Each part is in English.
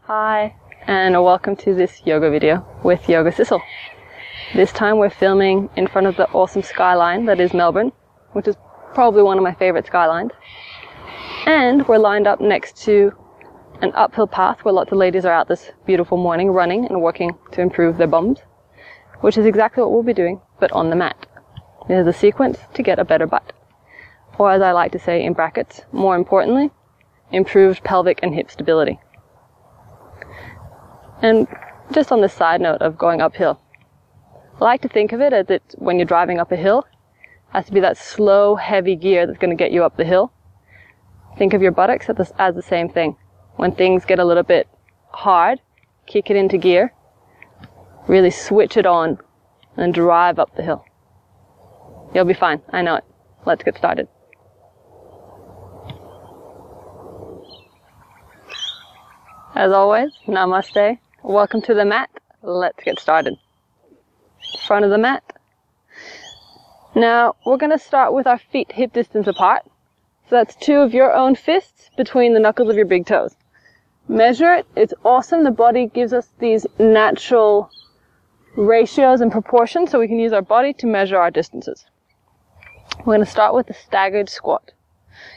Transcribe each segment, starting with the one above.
Hi, and welcome to this yoga video with Yoga Sissel. This time we're filming in front of the awesome skyline that is Melbourne, which is probably one of my favorite skylines. And we're lined up next to an uphill path where lots of ladies are out this beautiful morning running and working to improve their bums, which is exactly what we'll be doing, but on the mat. There's a sequence to get a better butt. Or as I like to say in brackets, more importantly, improved pelvic and hip stability. And just on the side note of going uphill, I like to think of it as when you're driving up a hill, it has to be that slow, heavy gear that's going to get you up the hill. Think of your buttocks as the same thing. When things get a little bit hard, kick it into gear, really switch it on, and drive up the hill. You'll be fine, I know it. Let's get started. As always, namaste. Welcome to the mat. Let's get started. Front of the mat. Now, we're going to start with our feet hip distance apart. So that's two of your own fists between the knuckles of your big toes. Measure it. It's awesome. The body gives us these natural ratios and proportions so we can use our body to measure our distances. We're going to start with the staggered squat.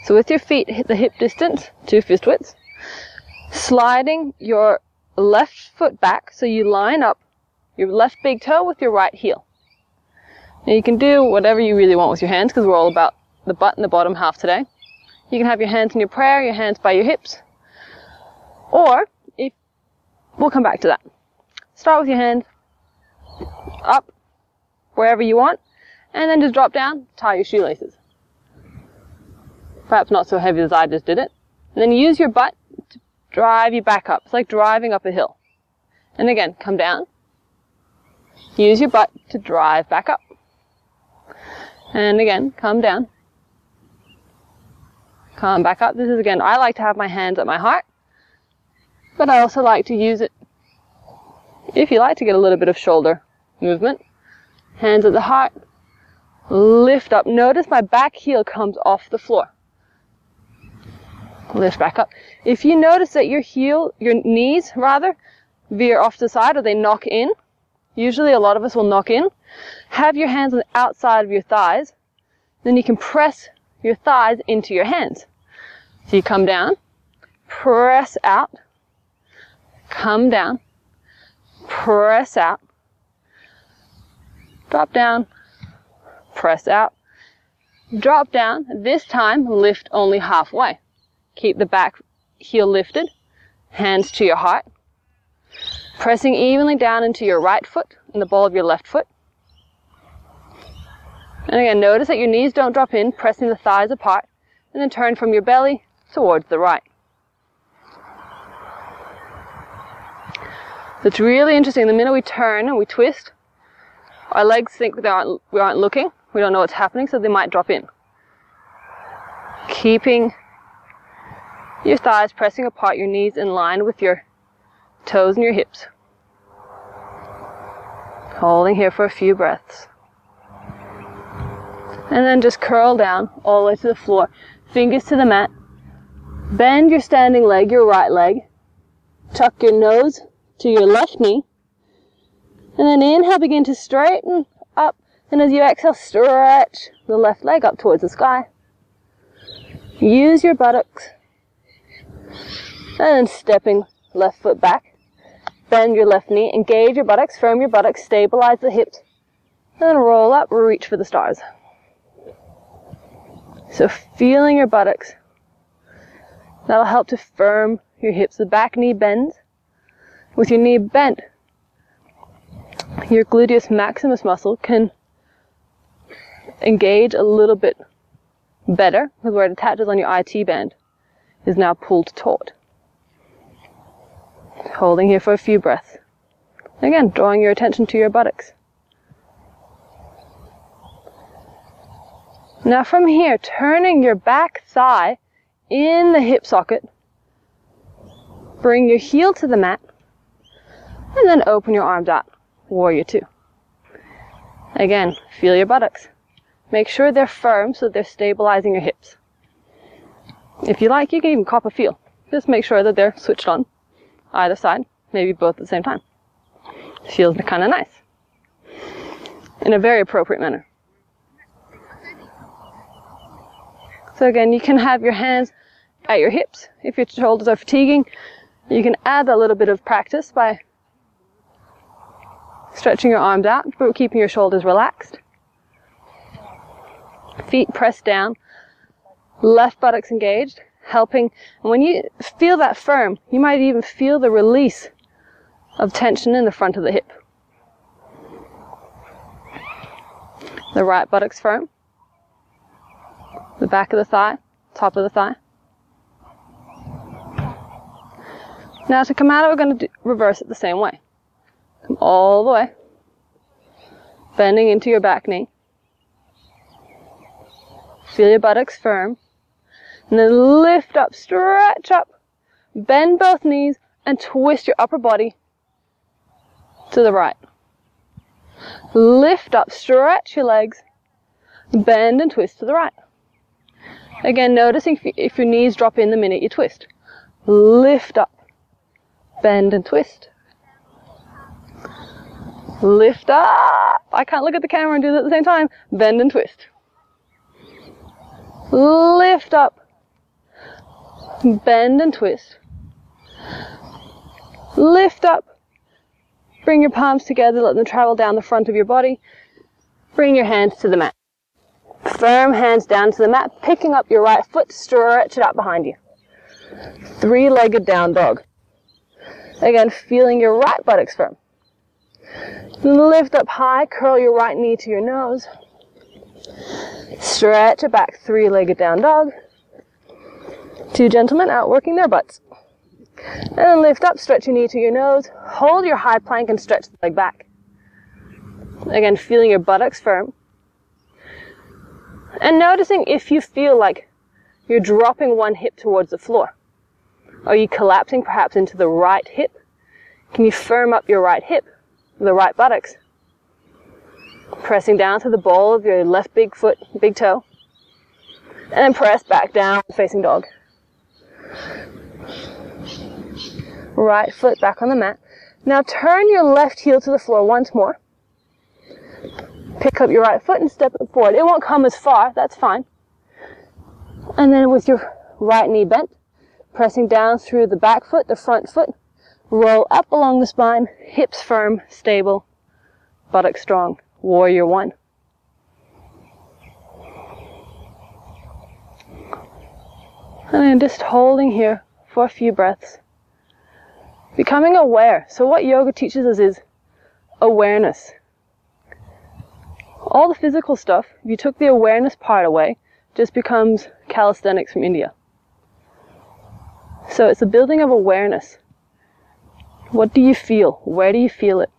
So with your feet hit the hip distance, 2 fist widths, sliding your left foot back so you line up your left big toe with your right heel. Now you can do whatever you really want with your hands because we're all about the butt and the bottom half today. You can have your hands in your prayer, your hands by your hips, or we'll come back to that. Start with your hands up wherever you want and then just drop down, tie your shoelaces. Perhaps not so heavy as I just did it. And then use your butt to drive you back up. It's like driving up a hill. And again, come down. Use your butt to drive back up. And again, come down. Come back up. This is again, I like to have my hands at my heart. But I also like to use it, if you like, to get a little bit of shoulder movement. Hands at the heart. Lift up. Notice my back heel comes off the floor. Lift back up. If you notice that your knees veer off to the side or they knock in, usually a lot of us will knock in, have your hands on the outside of your thighs, then you can press your thighs into your hands. So you come down, press out, come down, press out, drop down, press out, drop down. This time, lift only halfway. Keep the back heel lifted, hands to your heart, pressing evenly down into your right foot and the ball of your left foot. And again, notice that your knees don't drop in, pressing the thighs apart, and then turn from your belly towards the right. So it's really interesting. The minute we turn and we twist, our legs think we aren't looking. We don't know what's happening, so they might drop in. Keeping your thighs pressing apart, your knees in line with your toes and your hips. Holding here for a few breaths. And then just curl down all the way to the floor. Fingers to the mat. Bend your standing leg, your right leg. Tuck your nose to your left knee. And then inhale, begin to straighten up. And as you exhale, stretch the left leg up towards the sky. Use your buttocks. And then stepping left foot back. Bend your left knee, engage your buttocks, firm your buttocks, stabilize the hips. And then roll up, reach for the stars. So feeling your buttocks. That'll help to firm your hips. The back knee bends. With your knee bent, your gluteus maximus muscle can engage a little bit better because where it attaches on your IT band is now pulled taut. Holding here for a few breaths. Again, drawing your attention to your buttocks. Now from here, turning your back thigh in the hip socket. Bring your heel to the mat. And then open your arms out. Warrior 2. Again, feel your buttocks. Make sure they're firm so they're stabilizing your hips. If you like, you can even cop a feel. Just make sure that they're switched on. either side, maybe both at the same time. Feels kind of nice. In a very appropriate manner. So again, you can have your hands at your hips. If your shoulders are fatiguing, you can add a little bit of practice by stretching your arms out, but keeping your shoulders relaxed. Feet pressed down, left buttocks engaged, helping. And when you feel that firm, you might even feel the release of tension in the front of the hip. The right buttocks firm, the back of the thigh, top of the thigh. Now to come out, we're going to reverse it the same way. Come all the way, bending into your back knee. Feel your buttocks firm, and then lift up, stretch up, bend both knees, and twist your upper body to the right. Lift up, stretch your legs, bend and twist to the right. Again, noticing if your knees drop in the minute you twist. Lift up, bend and twist. Lift up. I can't look at the camera and do that at the same time. Bend and twist. Lift up, bend and twist. Lift up. Bring your palms together, let them travel down the front of your body. Bring your hands to the mat. Firm hands down to the mat, picking up your right foot, stretch it out behind you. Three-legged down dog. Again, feeling your right buttocks firm. Lift up high, curl your right knee to your nose. Stretch it back, three-legged down dog. Two gentlemen out working their butts. And then lift up, stretch your knee to your nose. Hold your high plank and stretch the leg back. Again, feeling your buttocks firm. And noticing if you feel like you're dropping one hip towards the floor. Are you collapsing perhaps into the right hip? Can you firm up your right hip, the right buttocks? Pressing down to the ball of your left big foot, big toe. And then press back down, facing dog. Right foot back on the mat. Now turn your left heel to the floor once more. Pick up your right foot and step it forward. It won't come as far, that's fine. And then with your right knee bent, pressing down through the back foot, the front foot, roll up along the spine, hips firm, stable, buttocks strong. Warrior one. And then just holding here for a few breaths. Becoming aware. So what yoga teaches us is awareness. All the physical stuff, if you took the awareness part away, just becomes calisthenics from India. So it's a building of awareness. What do you feel? Where do you feel it?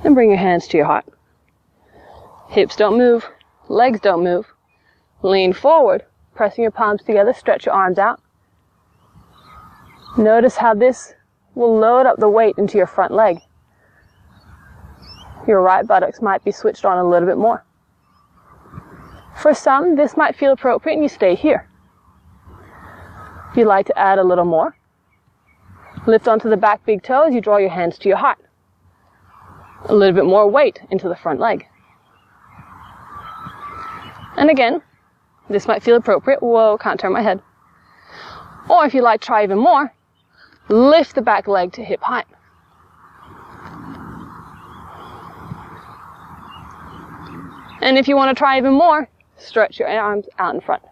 Then bring your hands to your heart. Hips don't move. Legs don't move. Lean forward, pressing your palms together, stretch your arms out. Notice how this will load up the weight into your front leg. Your right buttocks might be switched on a little bit more. For some, this might feel appropriate and you stay here. If you'd like to add a little more, lift onto the back big toe as you draw your hands to your heart. A little bit more weight into the front leg. And again, this might feel appropriate. Whoa, can't turn my head. Or if you'd like to try even more, lift the back leg to hip height. And if you want to try even more, stretch your arms out in front.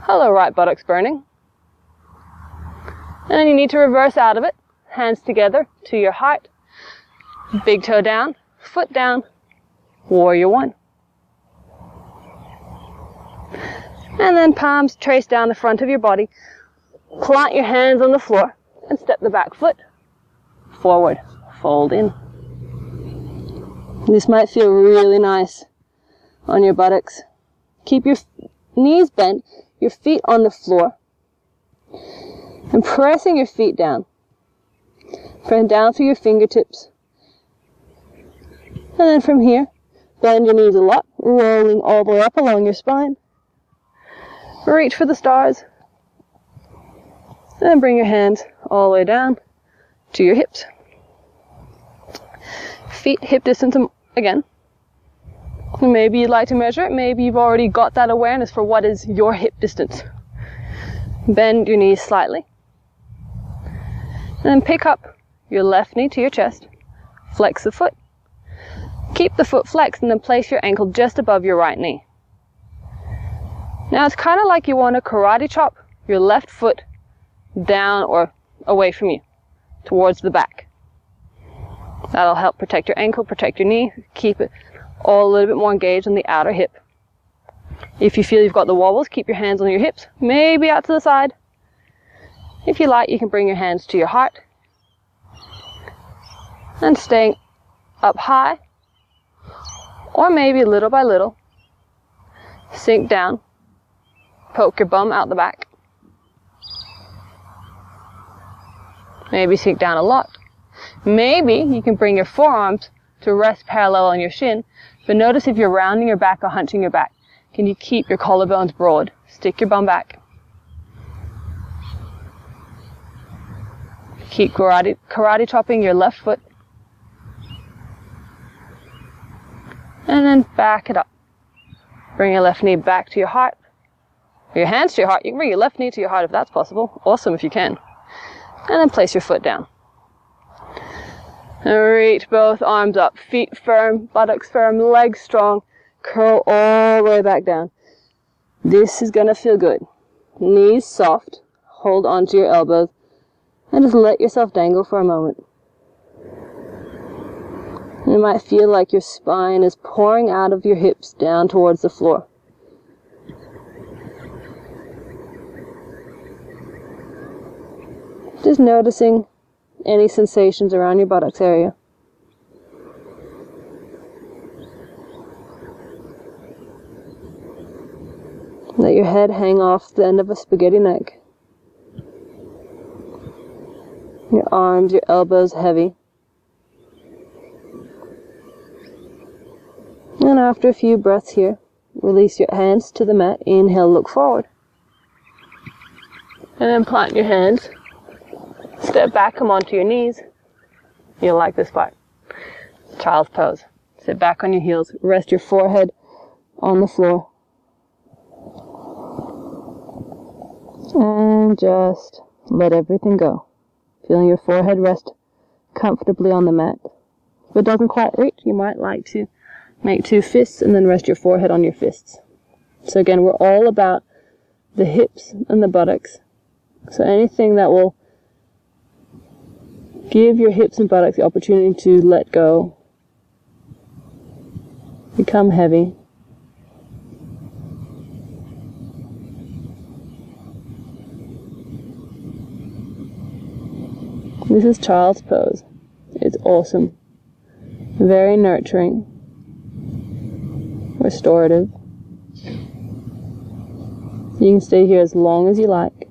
Hello, right buttocks burning. And then you need to reverse out of it. Hands together to your heart. Big toe down, foot down. Warrior one. And then palms trace down the front of your body. Plant your hands on the floor and step the back foot forward. Fold in. This might feel really nice on your buttocks. Keep your knees bent, your feet on the floor. And pressing your feet down. Press down through your fingertips. And then from here, bend your knees a lot, rolling all the way up along your spine. Reach for the stars. And bring your hands all the way down to your hips. Feet hip distance again. Maybe you'd like to measure it. Maybe you've already got that awareness for what is your hip distance. Bend your knees slightly. And then pick up your left knee to your chest. Flex the foot. Keep the foot flexed and then place your ankle just above your right knee. Now it's kind of like you want to karate chop your left foot down or away from you, towards the back. That'll help protect your ankle, protect your knee, keep it all a little bit more engaged on the outer hip. If you feel you've got the wobbles, keep your hands on your hips, maybe out to the side. If you like, you can bring your hands to your heart. And staying up high, or maybe little by little, sink down, poke your bum out the back. Maybe sink down a lot. Maybe you can bring your forearms to rest parallel on your shin, but notice if you're rounding your back or hunching your back. Can you keep your collarbones broad? Stick your bum back. Keep karate chopping your left foot. And then back it up. Bring your left knee back to your heart. Or your hands to your heart. You can bring your left knee to your heart if that's possible. Awesome if you can. And then place your foot down. And reach both arms up. Feet firm, buttocks firm, legs strong. Curl all the way back down. This is going to feel good. Knees soft. Hold onto your elbows. And just let yourself dangle for a moment. And it might feel like your spine is pouring out of your hips down towards the floor. Just noticing any sensations around your buttocks area. Let your head hang off the end of a spaghetti neck. Your arms, your elbows heavy. And after a few breaths here, release your hands to the mat. Inhale, look forward. And then plant your hands. Step back, come onto your knees. You'll like this part. Child's pose. Sit back on your heels. Rest your forehead on the floor. And just let everything go. Feeling your forehead rest comfortably on the mat. If it doesn't quite reach, you might like to make two fists and then rest your forehead on your fists. So again, we're all about the hips and the buttocks. So anything that will give your hips and buttocks the opportunity to let go, become heavy. This is child's pose. It's awesome. Very nurturing. Restorative. You can stay here as long as you like.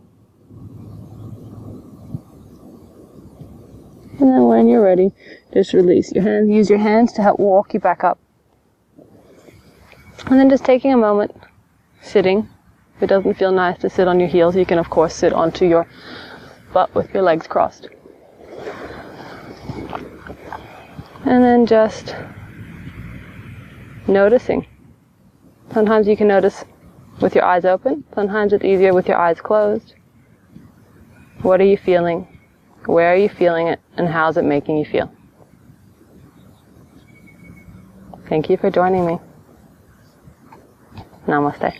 And then when you're ready, just release your hands. Use your hands to help walk you back up. And then just taking a moment, sitting. If it doesn't feel nice to sit on your heels, you can of course sit onto your butt with your legs crossed. And then just noticing. Sometimes you can notice with your eyes open. Sometimes it's easier with your eyes closed. What are you feeling? Where are you feeling it? And how's it making you feel? Thank you for joining me. Namaste.